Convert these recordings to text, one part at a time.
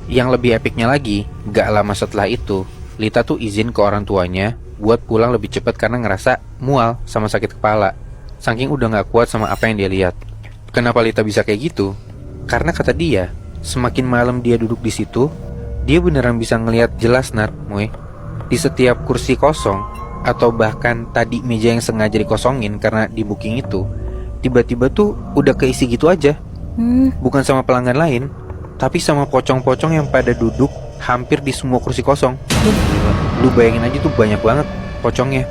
Yang lebih epiknya lagi, gak lama setelah itu, Lita tuh izin ke orang tuanya buat pulang lebih cepat karena ngerasa mual sama sakit kepala. Saking udah gak kuat sama apa yang dia lihat. Kenapa Lita bisa kayak gitu? Karena kata dia, semakin malam dia duduk di situ, dia beneran bisa ngelihat jelas Moy. Di setiap kursi kosong, atau bahkan tadi meja yang sengaja dikosongin karena di booking itu, tiba-tiba tuh udah keisi gitu aja. Bukan sama pelanggan lain, tapi sama pocong-pocong yang pada duduk hampir di semua kursi kosong. Lu bayangin aja tuh banyak banget pocongnya.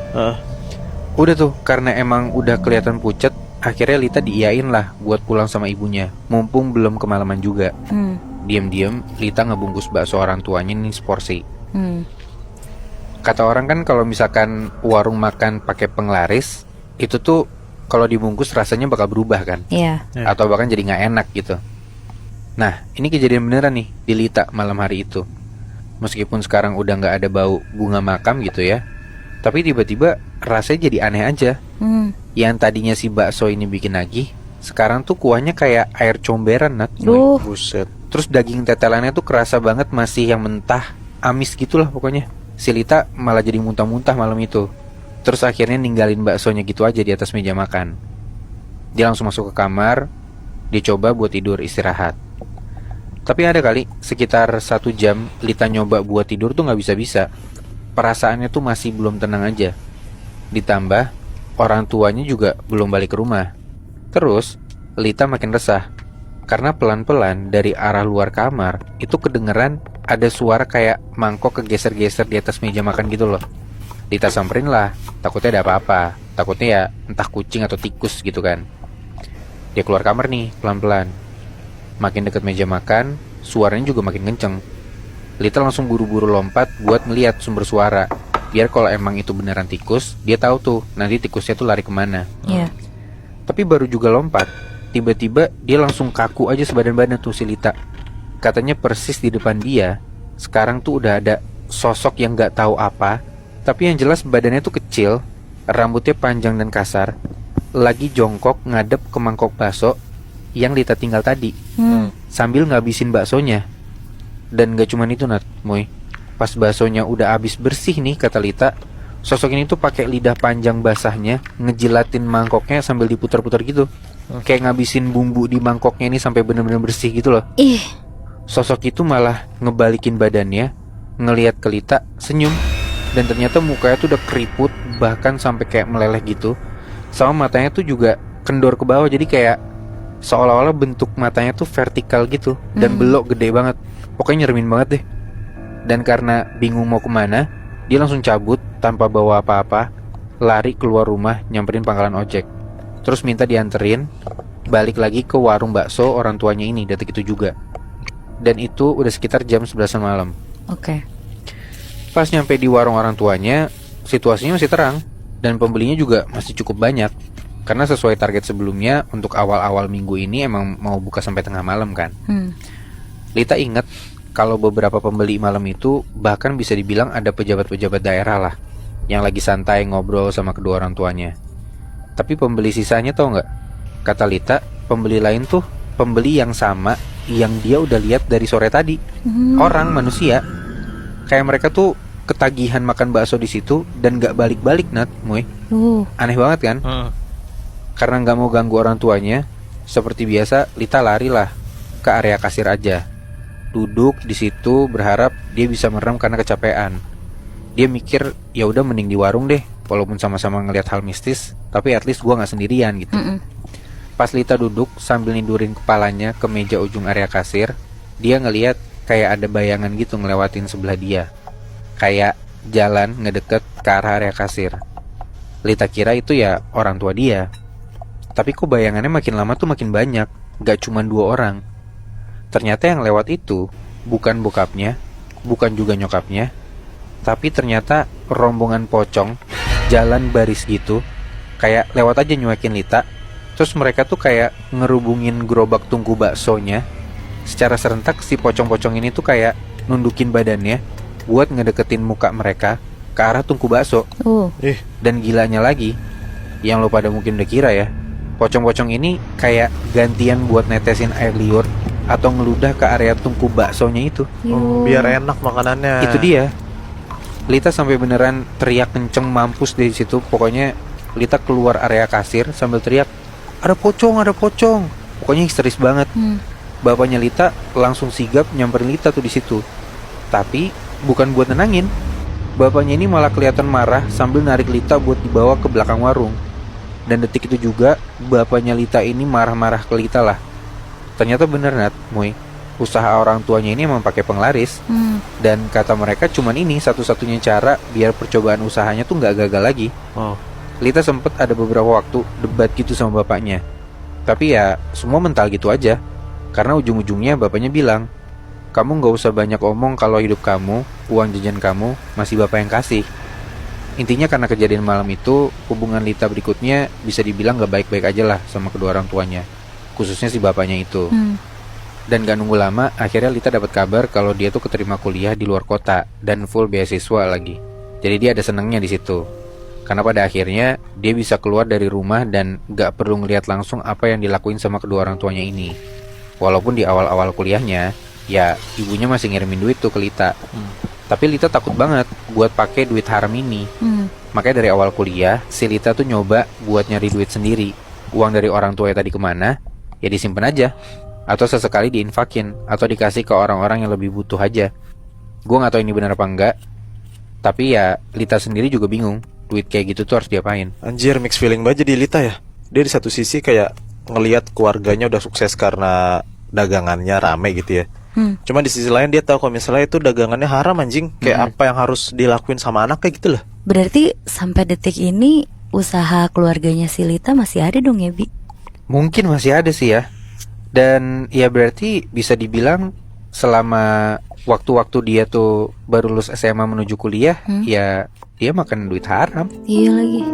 Udah tuh, karena emang udah kelihatan pucet, akhirnya Lita diiyain lah buat pulang sama ibunya, mumpung belum kemalaman juga. Diam-diam Lita ngebungkus bakso orang tuanya nih seporsi. Kata orang kan kalau misalkan warung makan pakai penglaris, itu tuh kalau dibungkus rasanya bakal berubah kan? Iya. Atau bahkan jadi nggak enak gitu. Nah, ini kejadian beneran nih di Lita malam hari itu. Meskipun sekarang udah nggak ada bau bunga makam gitu ya, tapi tiba-tiba rasanya jadi aneh aja. Yang tadinya si bakso ini bikin nagih, sekarang tuh kuahnya kayak air comberan, Buset. Terus daging tetelannya tuh kerasa banget masih yang mentah, amis gitulah pokoknya. Si Lita malah jadi muntah-muntah malam itu. Terus akhirnya ninggalin baksonya gitu aja di atas meja makan. Dia langsung masuk ke kamar, dia coba buat tidur istirahat. Tapi ada kali sekitar 1 jam Lita nyoba buat tidur tuh gak bisa-bisa. Perasaannya tuh masih belum tenang aja. Ditambah orang tuanya juga belum balik ke rumah. Terus Lita makin resah karena pelan-pelan dari arah luar kamar itu kedengeran ada suara kayak mangkok kegeser-geser di atas meja makan gitu loh. Lita samperin lah, takutnya ada apa-apa. Takutnya ya entah kucing atau tikus gitu kan. Dia keluar kamar nih pelan-pelan. Makin dekat meja makan, suaranya juga makin kenceng. Lita langsung buru-buru lompat buat melihat sumber suara, biar kalau emang itu beneran tikus, dia tahu tuh nanti tikusnya tuh lari kemana. Tapi baru juga lompat, tiba-tiba dia langsung kaku aja sebadan-badan tuh si Lita. Katanya persis di depan dia sekarang tuh udah ada sosok yang gak tahu apa, tapi yang jelas badannya tuh kecil, rambutnya panjang dan kasar, lagi jongkok ngadep ke mangkok bakso yang Lita tinggal tadi, sambil ngabisin baksonya. Dan gak cuman itu Moy. Pas baksonya udah habis bersih nih kata Lita, sosok ini tuh pakai lidah panjang basahnya ngejilatin mangkoknya sambil diputar-putar gitu. Kayak ngabisin bumbu di mangkoknya ini sampai bener-bener bersih gitu loh. Sosok itu malah ngebalikin badannya, ngelihat ke Lita, senyum. Dan ternyata mukanya tuh udah keriput, bahkan sampai kayak meleleh gitu. Sama matanya tuh juga kendor ke bawah, jadi kayak seolah-olah bentuk matanya tuh vertikal gitu. Dan belok gede banget. Pokoknya nyeremin banget deh. Dan karena bingung mau kemana, dia langsung cabut tanpa bawa apa-apa, lari keluar rumah nyamperin pangkalan ojek. Terus minta dianterin balik lagi ke warung bakso orang tuanya ini detik itu juga. Dan itu udah sekitar jam 11 malam. Pas nyampe di warung orang tuanya, situasinya masih terang dan pembelinya juga masih cukup banyak. Karena sesuai target sebelumnya, untuk awal-awal minggu ini emang mau buka sampai tengah malam kan. Lita ingat kalau beberapa pembeli malam itu bahkan bisa dibilang ada pejabat-pejabat daerah lah yang lagi santai ngobrol sama kedua orang tuanya. Tapi pembeli sisanya tau gak? Kata Lita, pembeli lain tuh pembeli yang sama yang dia udah lihat dari sore tadi. Orang, manusia. Kayak mereka tuh ketagihan makan bakso di situ dan gak balik-balik Moy. Aneh banget kan? Karena gak mau ganggu orang tuanya, seperti biasa Lita lari lah ke area kasir aja. Duduk di situ berharap dia bisa merem karena kecapean. Dia mikir ya udah mending di warung deh, walaupun sama-sama ngelihat hal mistis, tapi at least gua nggak sendirian gitu. Pas Lita duduk sambil nindurin kepalanya ke meja ujung area kasir, dia ngelihat kayak ada bayangan gitu ngelewatin sebelah dia, kayak jalan ngedeket ke arah area kasir. Lita kira itu ya orang tua dia, tapi kok bayangannya makin lama tuh makin banyak, gak cuma 2 orang. Ternyata yang lewat itu bukan bokapnya, bukan juga nyokapnya, tapi ternyata rombongan pocong jalan baris gitu, kayak lewat aja nyuekin Lita. Terus mereka tuh kayak ngerubungin gerobak tungku baksonya. Secara serentak si pocong-pocong ini tuh kayak nundukin badannya buat ngedeketin muka mereka ke arah tungku bakso. Dan gilanya lagi, yang lo pada mungkin udah kira ya, pocong-pocong ini kayak gantian buat netesin air liur atau ngeludah ke area tungku baksonya itu. Oh, biar enak makanannya. Itu dia. Lita sampai beneran teriak kenceng mampus dari situ. Pokoknya Lita keluar area kasir sambil teriak, ada pocong, ada pocong. Pokoknya histeris banget. Bapaknya Lita langsung sigap nyamperin Lita tuh di situ. Tapi bukan buat nenangin. Bapaknya ini malah kelihatan marah sambil narik Lita buat dibawa ke belakang warung. Dan detik itu juga bapaknya Lita ini marah-marah ke Lita lah. Ternyata bener Nat, Muy, usaha orang tuanya ini emang pakai penglaris. Dan kata mereka cuman ini satu-satunya cara biar percobaan usahanya tuh nggak gagal lagi. Lita sempet ada beberapa waktu debat gitu sama bapaknya. Tapi ya semua mental gitu aja. Karena ujung-ujungnya bapaknya bilang, kamu nggak usah banyak omong kalau hidup kamu, uang jajan kamu masih bapak yang kasih. Intinya karena kejadian malam itu, hubungan Lita berikutnya bisa dibilang gak baik-baik aja lah sama kedua orang tuanya, khususnya si bapaknya itu. Dan gak nunggu lama, akhirnya Lita dapat kabar kalau dia tuh keterima kuliah di luar kota dan full beasiswa lagi. Jadi dia ada senengnya di situ. Karena pada akhirnya dia bisa keluar dari rumah dan gak perlu ngeliat langsung apa yang dilakuin sama kedua orang tuanya ini. Walaupun di awal-awal kuliahnya, ya ibunya masih ngirimin duit tuh ke Lita. Tapi Lita takut banget buat pakai duit haram ini. Makanya dari awal kuliah, si Lita tuh nyoba buat nyari duit sendiri. Uang dari orang tua tadi kemana, ya disimpan aja. Atau sesekali diinfakin, atau dikasih ke orang-orang yang lebih butuh aja. Gue gak tahu ini benar apa enggak. Tapi ya Lita sendiri juga bingung, duit kayak gitu tuh harus diapain. Anjir, mix feeling banget jadi Lita ya. Dia di satu sisi kayak ngelihat keluarganya udah sukses karena dagangannya rame gitu ya. Cuma di sisi lain dia tahu kalau misalnya itu dagangannya haram anjing. Kayak apa yang harus dilakuin sama anak kayak gitu lah. Berarti sampai detik ini usaha keluarganya si Lita masih ada dong ya, Bi? Mungkin masih ada sih ya. Dan ya berarti bisa dibilang selama waktu-waktu dia tuh baru lulus SMA menuju kuliah, ya dia makan duit haram. Iya lagi.